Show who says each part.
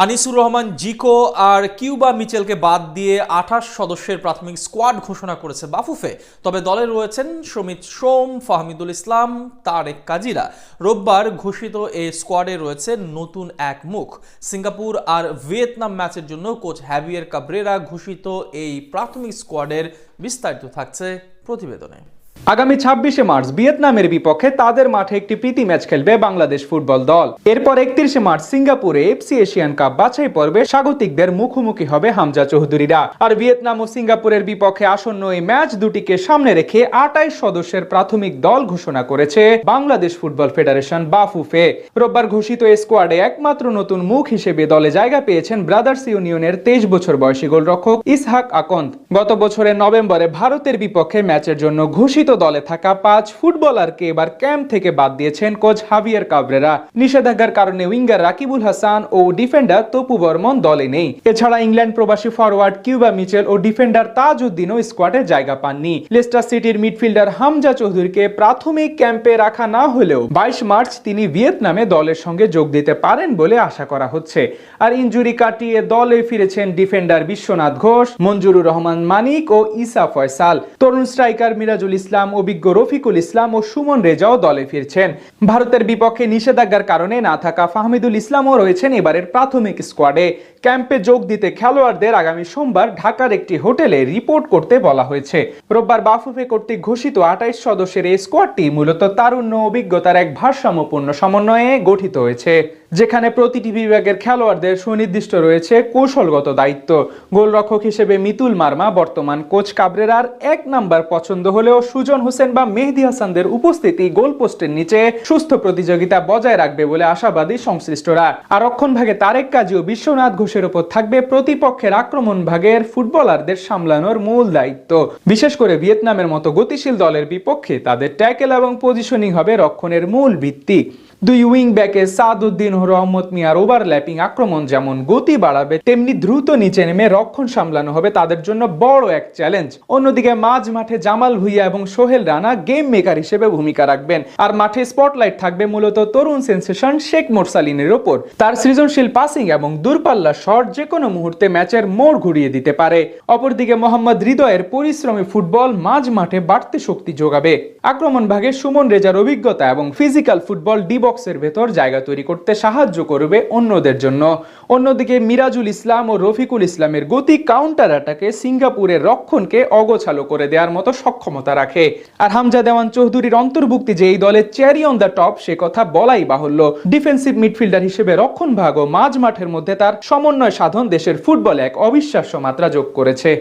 Speaker 1: আনিসুর রহমান জিকো আর Cuba মিচেলকে বাদ দিয়ে ২৮ সদস্যের প্রাথমিক স্কোয়াড ঘোষণা করেছে বাফুফে। তবে দলে রয়েছেন সমিত সোম, ফাহমিদুল ইসলাম, তারেক কাজিরা। রোববার ঘোষিত এই স্কোয়াডে রয়েছে নতুন এক মুখ। সিঙ্গাপুর আর ভিয়েতনাম ম্যাচের জন্য কোচ হ্যাভিয়ের কাব্রেরা ঘোষিত এই প্রাথমিক স্কোয়াডের বিস্তারিত থাকছে প্রতিবেদনে।
Speaker 2: আগামী ২৬শে মার্চ ভিয়েতনামের বিপক্ষে তাদের মাঠে একটি প্রীতি ম্যাচ খেলবে বাংলাদেশ ফুটবল দল। এরপর ৩১শে মার্চ সিঙ্গাপুরে এফসি এশিয়ান কাপ বাছাই পর্বে স্বাগতিকদের মুখোমুখি হবে হামজা চৌধুরীরা। আর ভিয়েতনাম ও সিঙ্গাপুরের বিপক্ষে আসন্ন এই ম্যাচ দুটিকে সামনে রেখে ২৮ সদস্যের প্রাথমিক দল ঘোষণা করেছে বাংলাদেশ ফুটবল ফেডারেশন বাফুফে। রোববার ঘোষিত এই স্কোয়াডে একমাত্র নতুন মুখ হিসেবে দলে জায়গা পেয়েছেন ব্রাদার্স ইউনিয়নের ২৩ বছর বয়সী গোলরক্ষক ইসহাক আকন্দ। গত বছরের নভেম্বরে ভারতের বিপক্ষে ম্যাচের জন্য ঘোষিত দলে থাকা ৫ ফুটবলারকে এবার ক্যাম্প থেকে বাদ দিয়েছেন কোচ হাভিয়ের কাব্রেরা। নিষেধাজ্ঞার কারণে উইঙ্গার রাকিবুল হাসান ও ডিফেন্ডার তপু বর্মন দলে নেই। এছাড়া ইংল্যান্ড প্রবাসী ফরওয়ার্ড কিউবা মিচেল ও ডিফেন্ডার তাজউদ্দিনও স্কোয়াডে জায়গা পাননি। লেস্টার সিটির মিডফিল্ডার হামজা চৌধুরীকে প্রাথমিক ক্যাম্পে রাখা না হলেও ২২ মার্চ তিনি ভিয়েতনামে দলের সঙ্গে যোগ দিতে পারেন বলে আশা করা হচ্ছে। আর ইনজুরি কাটিয়ে দলে ফিরেছেন ডিফেন্ডার বিশ্বনাথ ঘোষ, মঞ্জুরুর রহমান মানিক ও ইসা ফয়সাল। তরুণ স্ট্রাইকার মিরাজুল ইসলাম, অভিজ্ঞ রফিকুল ইসলাম ও সুমন রেজাও দলে ফিরছেন। ভারতের বিপক্ষে নিষেধাজ্ঞার কারণে না থাকা ফাহমিদুল ইসলামও রয়েছেন এবারের প্রাথমিক স্কোয়াডে। ক্যাম্পে যোগ দিতে খেলোয়াড়দের আগামী সোমবার ঢাকার একটি হোটেলে রিপোর্ট করতে বলা হয়েছে। রোববার বাফুফে কর্তৃক ঘোষিত ২৮ সদস্যের এই স্কোয়াডটি মূলত তারুণ্য অভিজ্ঞতার এক ভারসাম্যপূর্ণ সমন্বয়ে গঠিত হয়েছে, যেখানে প্রতিটি বিভাগের খেলোয়াড়দের সুনির্দিষ্ট রয়েছে কৌশলগত দায়িত্ব। গোলরক্ষক হিসেবে মিতুল মার্মা বর্তমান কোচ কাবরেরার ১ নাম্বার পছন্দ হলেও সুজন হোসেন বা মেহেদী হাসানদের উপস্থিতি গোলপোস্টের নিচে সুস্থ প্রতিযোগিতা বজায় রাখবে বলে আশাবাদী সংশ্লিষ্টরা। আর রক্ষণভাগে তারেক কাজী ও বিশ্বনাথ ঘোষের উপর থাকবে প্রতিপক্ষের আক্রমণ ভাগের ফুটবলারদের সামলানোর মূল দায়িত্ব। বিশেষ করে ভিয়েতনামের মতো গতিশীল দলের বিপক্ষে তাদের ট্যাকেল এবং পজিশনিং হবে রক্ষণের মূল ভিত্তি। দুই উইং ব্যাকে সাদউদ্দিন ও রহমত মিয়ার ওভারল্যাপিং আক্রমণ যেমন গতি বাড়াবে, তেমনি দ্রুত নিচে নেমে রক্ষণ সামলানো হবে তাদের জন্য বড় এক চ্যালেঞ্জ। অন্যদিকে মাঝ মাঠে জামাল ভুইয়া এবং সোহেল রানা গেম মেকার হিসেবে ভূমিকা রাখবেন। আর মাঠে স্পটলাইট থাকবে মূলত তরুণ সেন্সেশন শেখ মোরসালিনের ওপর। তার সৃজনশীল পাসিং এবং দূরপাল্লা শট যে কোনো মুহূর্তে ম্যাচের মোড় ঘুরিয়ে দিতে পারে। অপরদিকে মোহাম্মদ হৃদয়ের পরিশ্রমী ফুটবল মাঝ মাঠে বাড়তি শক্তি যোগাবে। আক্রমণ ভাগে সুমন রেজার অভিজ্ঞতা এবং ফিজিক্যাল ফুটবল ডি বক্সের ভেতর জায়গা তৈরি করতে সাহায্য করবে অন্যদের জন্য। অন্যদিকে মিরাজুল ইসলাম ও রফিকুল ইসলামের গতি কাউন্টার অ্যাটাকে সিঙ্গাপুরের রক্ষণকে অগোছালো করে দেওয়ার মতো সক্ষমতা রাখে। আর হামজা দেওয়ান চৌধুরীর অন্তর্ভুক্তি যে এই দলের চেরি অন দ্য টপ সে কথা বলাই বাহুল্য। ডিফেন্সিভ মিডফিল্ডার হিসেবে রক্ষণ ভাগ ও মাঝ মাঠের মধ্যে তার সমন্বয় সাধন দেশের ফুটবলে এক অবিশ্বাস্য মাত্রা যোগ করেছে।